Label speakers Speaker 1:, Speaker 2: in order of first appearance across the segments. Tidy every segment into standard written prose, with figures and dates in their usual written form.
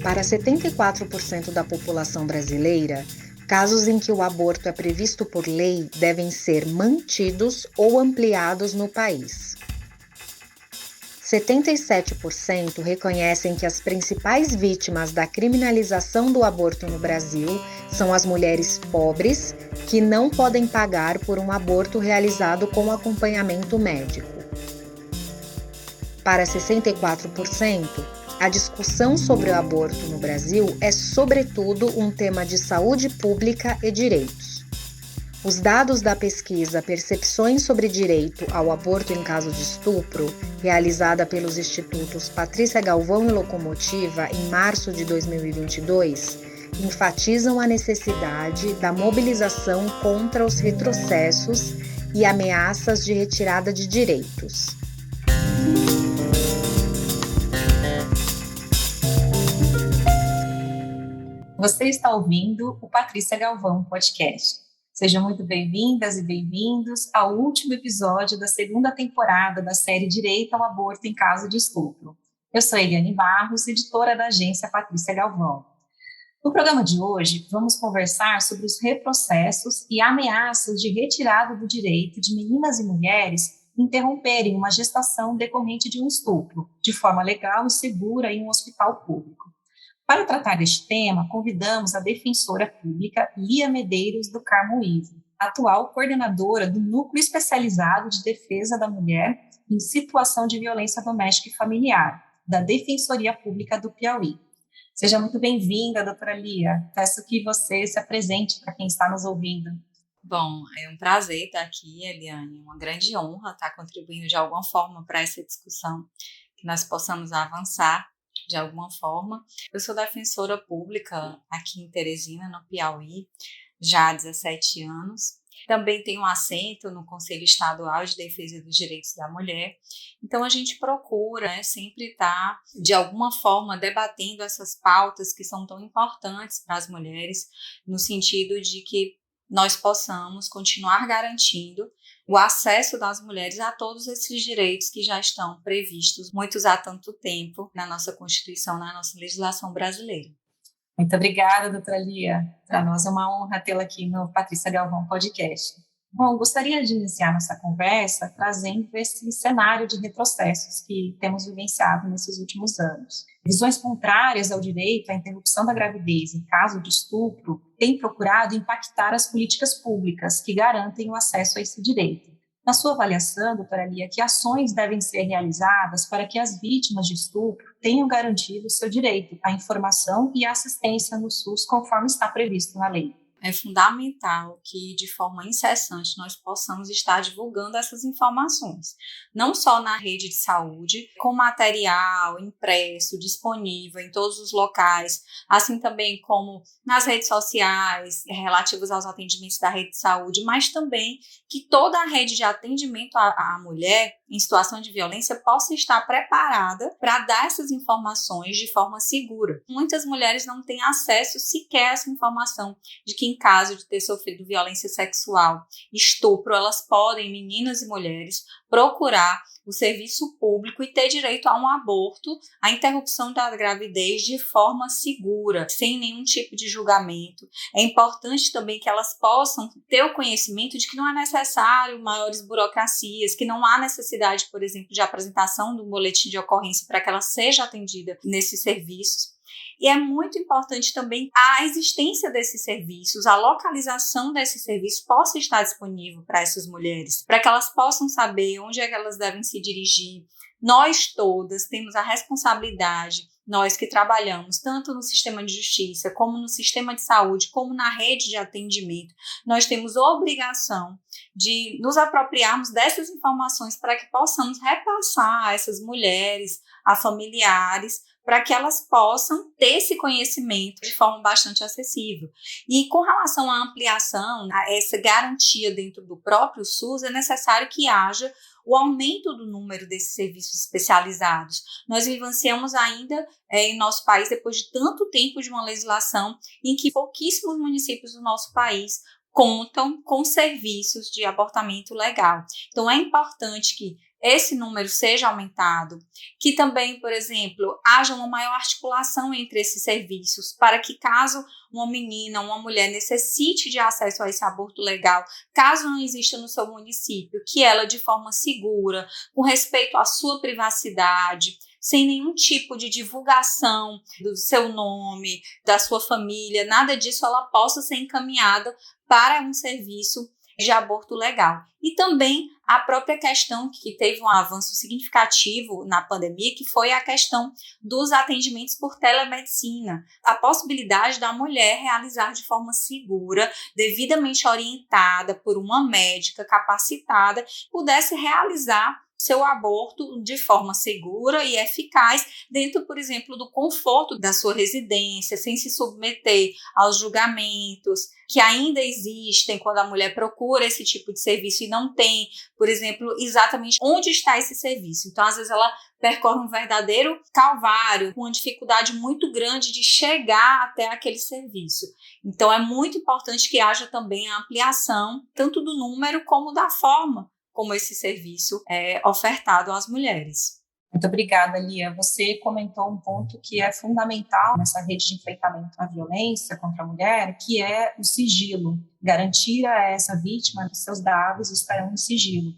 Speaker 1: Para 74% da população brasileira, casos em que o aborto é previsto por lei devem ser mantidos ou ampliados no país. 77% reconhecem que as principais vítimas da criminalização do aborto no Brasil são as mulheres pobres que não podem pagar por um aborto realizado com acompanhamento médico. Para 64%, a discussão sobre o aborto no Brasil é, sobretudo, um tema de saúde pública e direitos. Os dados da pesquisa Percepções sobre Direito ao Aborto em Caso de Estupro, realizada pelos institutos Patrícia Galvão e Locomotiva em março de 2022, enfatizam a necessidade da mobilização contra os retrocessos e ameaças de retirada de direitos.
Speaker 2: Você está ouvindo o Patrícia Galvão Podcast. Sejam muito bem-vindas e bem-vindos ao último episódio da segunda temporada da série Direito ao Aborto em Caso de Estupro. Eu sou Eliane Barros, editora da agência Patrícia Galvão. No programa de hoje, vamos conversar sobre os retrocessos e ameaças de retirada do direito de meninas e mulheres interromperem uma gestação decorrente de um estupro, de forma legal e segura em um hospital público. Para tratar deste tema, convidamos a defensora pública Lia Medeiros do Carmo Ivo, atual coordenadora do Núcleo Especializado de Defesa da Mulher em Situação de Violência Doméstica e Familiar, da Defensoria Pública do Piauí. Seja muito bem-vinda, doutora Lia. Peço que você se apresente para quem está nos ouvindo.
Speaker 3: Bom, é um prazer estar aqui, Eliane, uma grande honra estar contribuindo de alguma forma para essa discussão, que nós possamos avançar de alguma forma. Eu sou defensora pública aqui em Teresina, no Piauí, já há 17 anos. Também tenho assento no Conselho Estadual de Defesa dos Direitos da Mulher. Então, a gente procura sempre estar, de alguma forma, debatendo essas pautas que são tão importantes para as mulheres, no sentido de que nós possamos continuar garantindo o acesso das mulheres a todos esses direitos que já estão previstos, muitos há tanto tempo, na nossa Constituição, na nossa legislação brasileira.
Speaker 2: Muito obrigada, doutora Lia. Para nós é uma honra tê-la aqui no Patrícia Galvão Podcast. Bom, gostaria de iniciar nossa conversa trazendo esse cenário de retrocessos que temos vivenciado nesses últimos anos. Visões contrárias ao direito à interrupção da gravidez em caso de estupro têm procurado impactar as políticas públicas que garantem o acesso a esse direito. Na sua avaliação, doutora Lia, que ações devem ser realizadas para que as vítimas de estupro tenham garantido o seu direito à informação e à assistência no SUS conforme está previsto na lei?
Speaker 3: É fundamental que, de forma incessante, nós possamos estar divulgando essas informações, não só na rede de saúde, com material impresso, disponível em todos os locais, assim também como nas redes sociais, relativos aos atendimentos da rede de saúde, mas também que toda a rede de atendimento à mulher em situação de violência possa estar preparada para dar essas informações de forma segura. Muitas mulheres não têm acesso sequer a essa informação de que em caso de ter sofrido violência sexual, estupro, elas podem, meninas e mulheres, procurar o serviço público e ter direito a um aborto, a interrupção da gravidez de forma segura, sem nenhum tipo de julgamento. É importante também que elas possam ter o conhecimento de que não é necessário maiores burocracias, que não há necessidade, por exemplo, de apresentação do boletim de ocorrência para que ela seja atendida nesses serviços. E é muito importante também a existência desses serviços, a localização desses serviços possa estar disponível para essas mulheres, para que elas possam saber onde é que elas devem se dirigir. Nós todas temos a responsabilidade, nós que trabalhamos tanto no sistema de justiça, como no sistema de saúde, como na rede de atendimento, nós temos a obrigação de nos apropriarmos dessas informações para que possamos repassar a essas mulheres, a familiares, para que elas possam ter esse conhecimento de forma bastante acessível. E com relação à ampliação, a essa garantia dentro do próprio SUS, é necessário que haja o aumento do número desses serviços especializados. Nós vivenciamos ainda em nosso país, depois de tanto tempo de uma legislação em que pouquíssimos municípios do nosso país contam com serviços de abortamento legal. Então, é importante que esse número seja aumentado, que também, por exemplo, haja uma maior articulação entre esses serviços, para que caso uma menina, uma mulher necessite de acesso a esse aborto legal, caso não exista no seu município, que ela de forma segura, com respeito à sua privacidade, sem nenhum tipo de divulgação do seu nome, da sua família, nada disso, ela possa ser encaminhada para um serviço de aborto legal. E também a própria questão que teve um avanço significativo na pandemia, que foi a questão dos atendimentos por telemedicina. A possibilidade da mulher realizar de forma segura, devidamente orientada por uma médica capacitada, pudesse realizar seu aborto de forma segura e eficaz dentro, por exemplo, do conforto da sua residência, sem se submeter aos julgamentos que ainda existem quando a mulher procura esse tipo de serviço e não tem, por exemplo, exatamente onde está esse serviço. Então, às vezes, ela percorre um verdadeiro calvário, com uma dificuldade muito grande de chegar até aquele serviço. Então, é muito importante que haja também a ampliação, tanto do número como da forma como esse serviço é ofertado às mulheres.
Speaker 2: Muito obrigada, Lia. Você comentou um ponto que é fundamental nessa rede de enfrentamento à violência contra a mulher, que é o sigilo. Garantir a essa vítima que seus dados estarão em sigilo.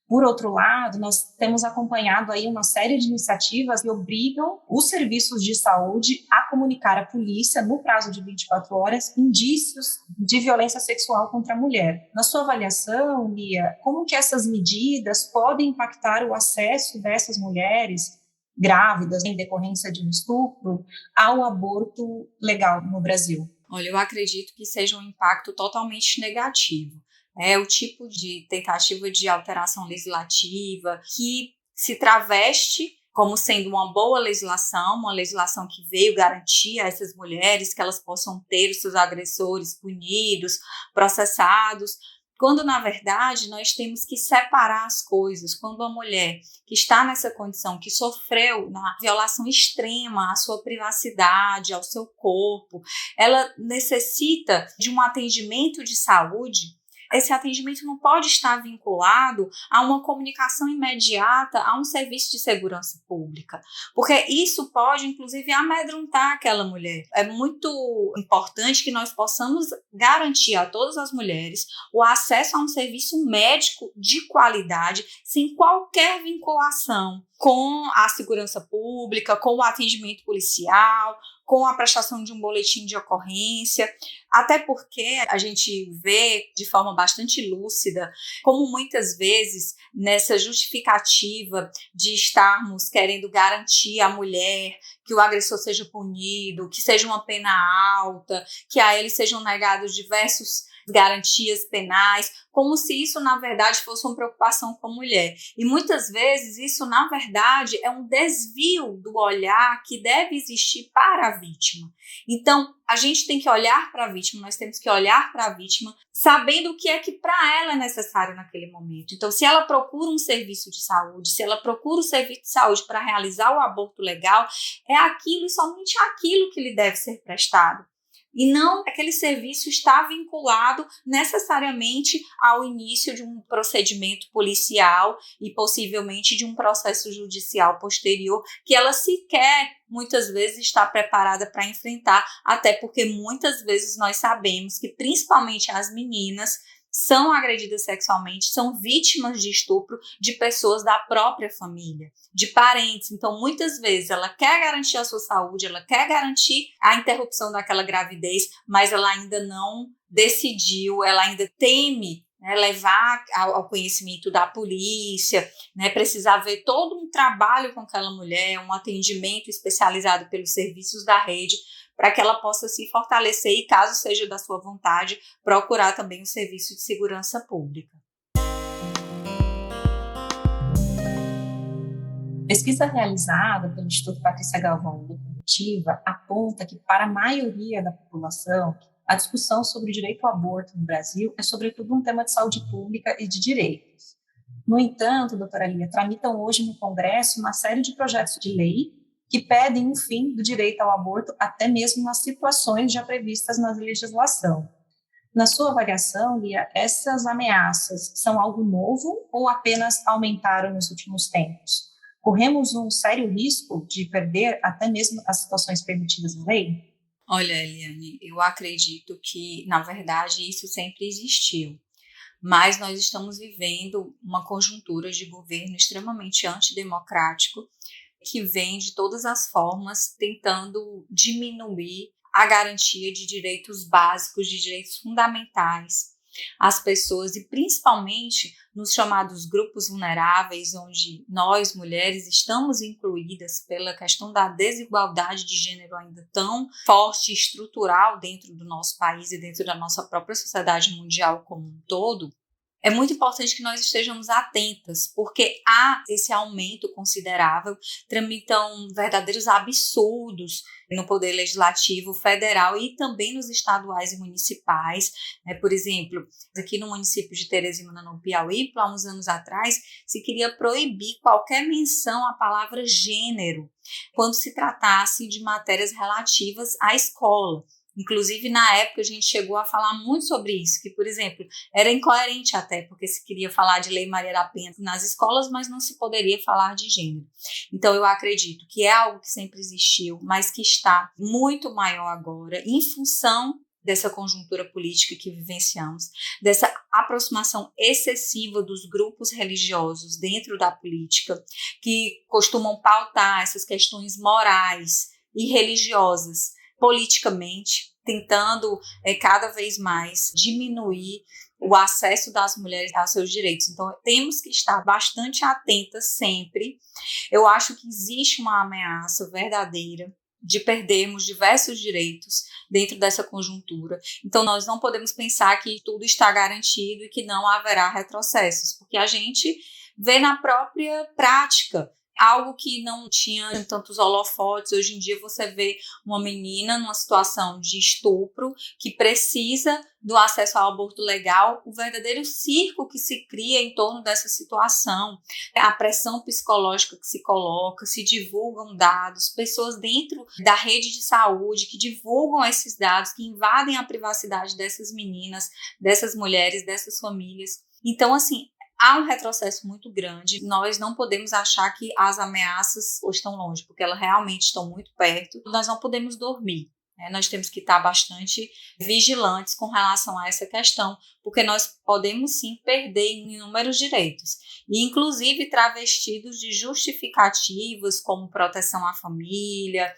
Speaker 2: Por outro lado, nós temos acompanhado aí uma série de iniciativas que obrigam os serviços de saúde a comunicar à polícia, no prazo de 24 horas, indícios de violência sexual contra a mulher. Na sua avaliação, Lia, como que essas medidas podem impactar o acesso dessas mulheres grávidas em decorrência de um estupro ao aborto legal no Brasil?
Speaker 3: Olha, eu acredito que seja um impacto totalmente negativo. É o tipo de tentativa de alteração legislativa que se traveste como sendo uma boa legislação, uma legislação que veio garantir a essas mulheres que elas possam ter os seus agressores punidos, processados, quando, na verdade, nós temos que separar as coisas. Quando a mulher que está nessa condição, que sofreu na violação extrema à sua privacidade, ao seu corpo, ela necessita de um atendimento de saúde. Esse atendimento não pode estar vinculado a uma comunicação imediata a um serviço de segurança pública, porque isso pode, inclusive, amedrontar aquela mulher. É muito importante que nós possamos garantir a todas as mulheres o acesso a um serviço médico de qualidade, sem qualquer vinculação com a segurança pública, com o atendimento policial, com a prestação de um boletim de ocorrência, até porque a gente vê de forma bastante lúcida como muitas vezes nessa justificativa de estarmos querendo garantir à mulher que o agressor seja punido, que seja uma pena alta, que a ele sejam negados diversos garantias penais, como se isso, na verdade, fosse uma preocupação com a mulher. E muitas vezes isso, na verdade, é um desvio do olhar que deve existir para a vítima. Então, a gente tem que olhar para a vítima, nós temos que olhar para a vítima sabendo o que é que para ela é necessário naquele momento. Então, se ela procura um serviço de saúde, se ela procura um serviço de saúde para realizar o aborto legal, é aquilo e somente aquilo que lhe deve ser prestado. E não aquele serviço está vinculado necessariamente ao início de um procedimento policial e possivelmente de um processo judicial posterior que ela sequer muitas vezes está preparada para enfrentar, até porque muitas vezes nós sabemos que principalmente as meninas são agredidas sexualmente, são vítimas de estupro de pessoas da própria família, de parentes. Então, muitas vezes, ela quer garantir a sua saúde, ela quer garantir a interrupção daquela gravidez, mas ela ainda não decidiu, ela ainda teme, né, levar ao conhecimento da polícia, né, precisar ver todo um trabalho com aquela mulher, um atendimento especializado pelos serviços da rede, para que ela possa se fortalecer e, caso seja da sua vontade, procurar também o serviço de segurança pública.
Speaker 2: Pesquisa realizada pelo Instituto Patrícia Galvão do Comitiva aponta que, para a maioria da população, a discussão sobre o direito ao aborto no Brasil é, sobretudo, um tema de saúde pública e de direitos. No entanto, doutora Lia, tramitam hoje no Congresso uma série de projetos de lei que pedem um fim do direito ao aborto até mesmo nas situações já previstas na legislação. Na sua avaliação, Lia, essas ameaças são algo novo ou apenas aumentaram nos últimos tempos? Corremos um sério risco de perder até mesmo as situações permitidas em lei?
Speaker 3: Olha, Eliane, eu acredito que, na verdade, isso sempre existiu, mas nós estamos vivendo uma conjuntura de governo extremamente antidemocrático que vem de todas as formas tentando diminuir a garantia de direitos básicos, de direitos fundamentais às pessoas e principalmente nos chamados grupos vulneráveis, onde nós, mulheres, estamos incluídas pela questão da desigualdade de gênero ainda tão forte e estrutural dentro do nosso país e dentro da nossa própria sociedade mundial como um todo. É muito importante que nós estejamos atentas, porque há esse aumento considerável, tramitam verdadeiros absurdos no Poder Legislativo Federal e também nos estaduais e municipais. Por exemplo, aqui no município de Teresina, no Piauí, há uns anos atrás, se queria proibir qualquer menção à palavra gênero quando se tratasse de matérias relativas à escola. Inclusive, na época, a gente chegou a falar muito sobre isso, que, por exemplo, era incoerente até, porque se queria falar de Lei Maria da Penha nas escolas, mas não se poderia falar de gênero. Então, eu acredito que é algo que sempre existiu, mas que está muito maior agora, em função dessa conjuntura política que vivenciamos, dessa aproximação excessiva dos grupos religiosos dentro da política, que costumam pautar essas questões morais e religiosas politicamente, tentando cada vez mais diminuir o acesso das mulheres aos seus direitos. Então, temos que estar bastante atentas sempre. Eu acho que existe uma ameaça verdadeira de perdermos diversos direitos dentro dessa conjuntura. Então, nós não podemos pensar que tudo está garantido e que não haverá retrocessos, porque a gente vê na própria prática algo que não tinha tantos holofotes. Hoje em dia você vê uma menina numa situação de estupro que precisa do acesso ao aborto legal, o verdadeiro circo que se cria em torno dessa situação, a pressão psicológica que se coloca, se divulgam dados, pessoas dentro da rede de saúde que divulgam esses dados, que invadem a privacidade dessas meninas, dessas mulheres, dessas famílias. Então, assim, há um retrocesso muito grande. Nós não podemos achar que as ameaças estão longe, porque elas realmente estão muito perto. Nós não podemos dormir, né? Nós temos que estar bastante vigilantes com relação a essa questão, porque nós podemos sim perder inúmeros direitos, e inclusive travestidos de justificativas como proteção à família,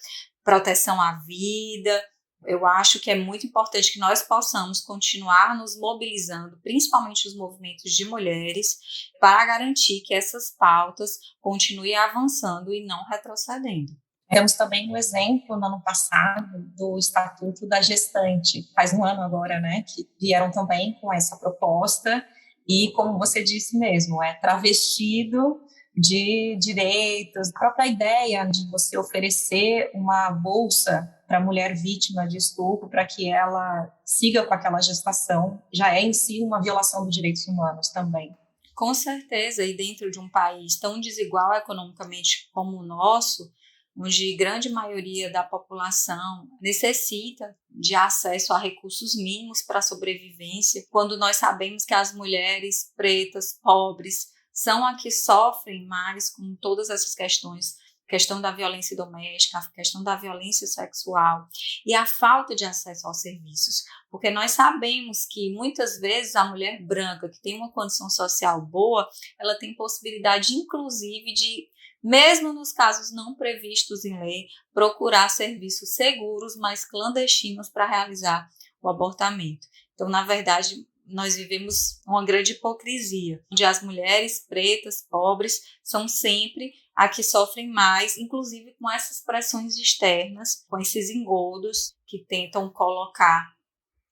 Speaker 3: proteção à vida. Eu acho que é muito importante que nós possamos continuar nos mobilizando, principalmente os movimentos de mulheres, para garantir que essas pautas continuem avançando e não retrocedendo.
Speaker 2: Temos também um exemplo no ano passado do Estatuto da Gestante, faz um ano agora, né, que vieram também com essa proposta e, como você disse mesmo, é travestido de direitos, a própria ideia de você oferecer uma bolsa para a mulher vítima de estupro, para que ela siga com aquela gestação, já é em si uma violação dos direitos humanos também.
Speaker 3: Com certeza, e dentro de um país tão desigual economicamente como o nosso, onde grande maioria da população necessita de acesso a recursos mínimos para a sobrevivência, quando nós sabemos que as mulheres pretas, pobres, são as que sofrem mais com todas essas questões, questão da violência doméstica, a questão da violência sexual e a falta de acesso aos serviços. Porque nós sabemos que muitas vezes a mulher branca que tem uma condição social boa, ela tem possibilidade inclusive de, mesmo nos casos não previstos em lei, procurar serviços seguros, mas clandestinos para realizar o abortamento. Então, na verdade, nós vivemos uma grande hipocrisia, onde as mulheres pretas, pobres, são sempre as que sofrem mais, inclusive com essas pressões externas, com esses engodos que tentam colocar,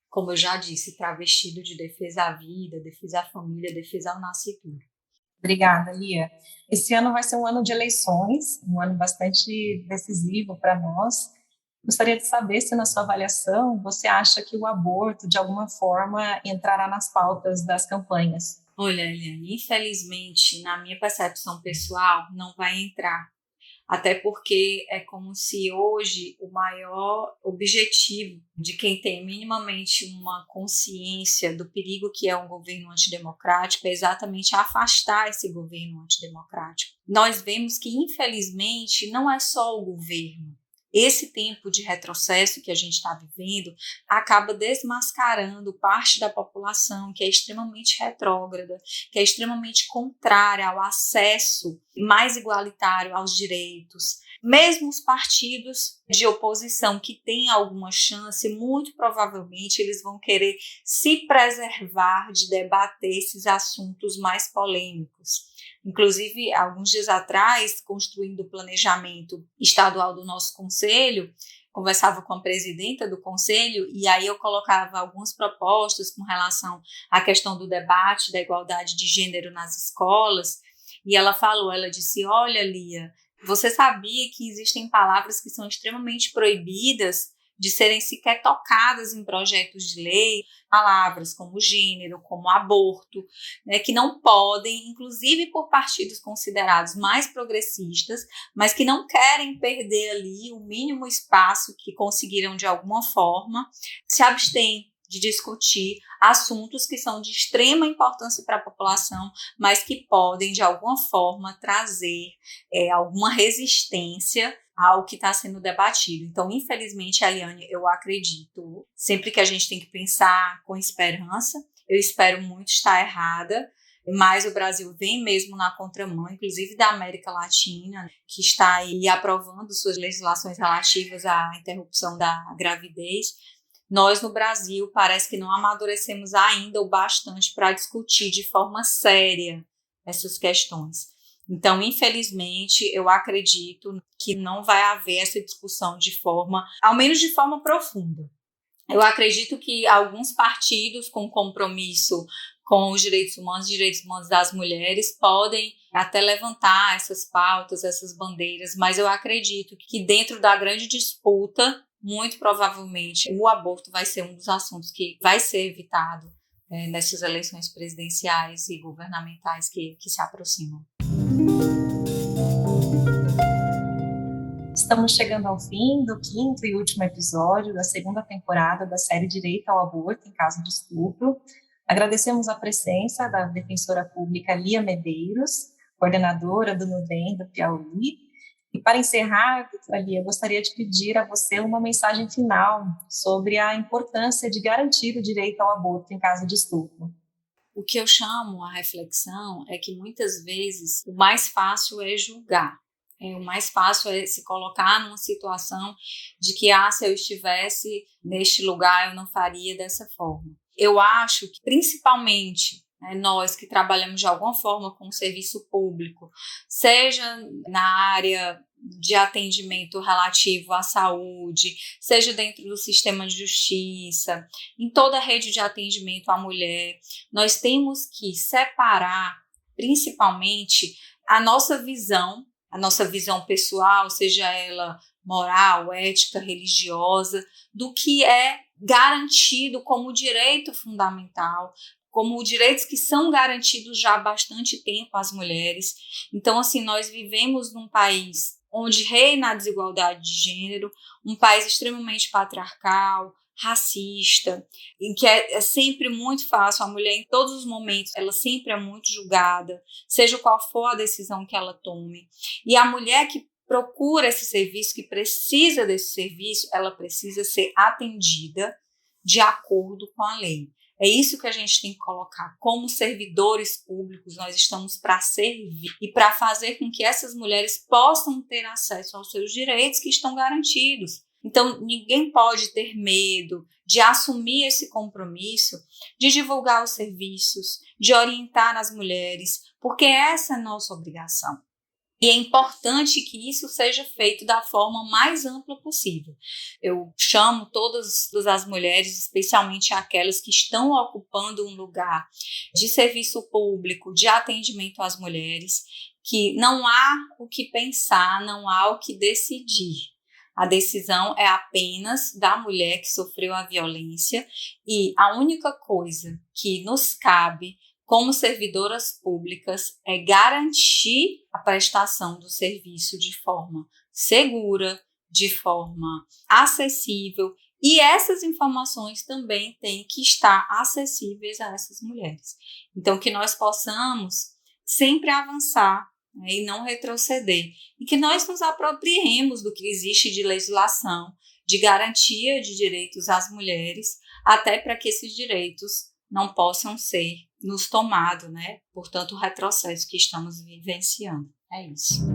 Speaker 3: como eu já disse, travestido de defesa à vida, defesa à família, defesa ao nascituro.
Speaker 2: Obrigada, Lia. Esse ano vai ser um ano de eleições, um ano bastante decisivo para nós. Gostaria de saber se, na sua avaliação, você acha que o aborto, de alguma forma, entrará nas pautas das campanhas.
Speaker 3: Olha, Eliane, infelizmente, na minha percepção pessoal, não vai entrar. Até porque é como se hoje o maior objetivo de quem tem minimamente uma consciência do perigo que é um governo antidemocrático é exatamente afastar esse governo antidemocrático. Nós vemos que, infelizmente, não é só o governo. Esse tempo de retrocesso que a gente está vivendo acaba desmascarando parte da população que é extremamente retrógrada, que é extremamente contrária ao acesso mais igualitário aos direitos. Mesmo os partidos de oposição que têm alguma chance, muito provavelmente eles vão querer se preservar de debater esses assuntos mais polêmicos. Inclusive, alguns dias atrás, construindo o planejamento estadual do nosso conselho, conversava com a presidenta do conselho e aí eu colocava algumas propostas com relação à questão do debate da igualdade de gênero nas escolas, e ela disse, olha, Lia, você sabia que existem palavras que são extremamente proibidas de serem sequer tocadas em projetos de lei, palavras como gênero, como aborto, né, que não podem, inclusive por partidos considerados mais progressistas, mas que não querem perder ali o mínimo espaço que conseguiram de alguma forma, se abstêm de discutir assuntos que são de extrema importância para a população, mas que podem, de alguma forma, trazer alguma resistência ao que está sendo debatido. Então, infelizmente, Eliane, eu acredito, sempre que a gente tem que pensar com esperança, eu espero muito estar errada, mas o Brasil vem mesmo na contramão, inclusive da América Latina, que está aí aprovando suas legislações relativas à interrupção da gravidez. Nós, no Brasil, parece que não amadurecemos ainda o bastante para discutir de forma séria essas questões. Então, infelizmente, eu acredito que não vai haver essa discussão de forma, ao menos de forma profunda. Eu acredito que alguns partidos com compromisso com os direitos humanos das mulheres podem até levantar essas pautas, essas bandeiras, mas eu acredito que dentro da grande disputa, muito provavelmente, o aborto vai ser um dos assuntos que vai ser evitado nessas eleições presidenciais e governamentais que se aproximam.
Speaker 2: Estamos chegando ao fim do 5º e último episódio da 2ª temporada da série Direito ao Aborto em Caso de Estupro. Agradecemos a presença da defensora pública Lia Medeiros, coordenadora do NUDEM do Piauí. E para encerrar, doutora Lia, eu gostaria de pedir a você uma mensagem final sobre a importância de garantir o direito ao aborto em caso de estupro.
Speaker 3: O que eu chamo a reflexão é que muitas vezes o mais fácil é julgar. O mais fácil é se colocar numa situação de que, se eu estivesse neste lugar, eu não faria dessa forma. Eu acho que, principalmente, nós que trabalhamos de alguma forma com o serviço público, seja na área de atendimento relativo à saúde, seja dentro do sistema de justiça, em toda a rede de atendimento à mulher, nós temos que separar, principalmente, a nossa visão pessoal, seja ela moral, ética, religiosa, do que é garantido como direito fundamental, como direitos que são garantidos já há bastante tempo às mulheres. Então, assim, nós vivemos num país onde reina a desigualdade de gênero, um país extremamente patriarcal, racista, em que é sempre muito fácil, a mulher em todos os momentos, ela sempre é muito julgada, seja qual for a decisão que ela tome. E a mulher que procura esse serviço, que precisa desse serviço, ela precisa ser atendida de acordo com a lei. É isso que a gente tem que colocar. Como servidores públicos, nós estamos para servir e para fazer com que essas mulheres possam ter acesso aos seus direitos que estão garantidos. Então, ninguém pode ter medo de assumir esse compromisso, de divulgar os serviços, de orientar as mulheres, porque essa é a nossa obrigação. E é importante que isso seja feito da forma mais ampla possível. Eu chamo todas as mulheres, especialmente aquelas que estão ocupando um lugar de serviço público, de atendimento às mulheres, que não há o que pensar, não há o que decidir. A decisão é apenas da mulher que sofreu a violência e a única coisa que nos cabe como servidoras públicas, é garantir a prestação do serviço de forma segura, de forma acessível, e essas informações também têm que estar acessíveis a essas mulheres. Então, que nós possamos sempre avançar, né, e não retroceder, e que nós nos apropriemos do que existe de legislação, de garantia de direitos às mulheres, até para que esses direitos não possam ser nos tomados, né, por tanto retrocesso que estamos vivenciando. É isso.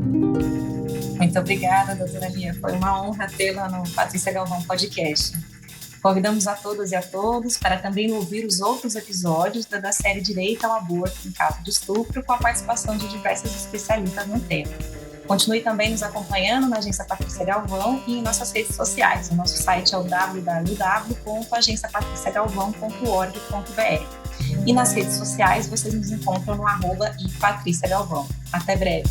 Speaker 2: Muito obrigada, doutora Lia. Foi uma honra tê-la no Patrícia Galvão Podcast. Convidamos a todas e a todos para também ouvir os outros episódios da série Direito ao Aborto em Caso de Estupro, com a participação de diversas especialistas no tema. Continue também nos acompanhando na Agência Patrícia Galvão e em nossas redes sociais. O nosso site é o www.agenciapatriciagalvão.org.br. E nas redes sociais vocês nos encontram no @iPatriciaGalvão. Até breve!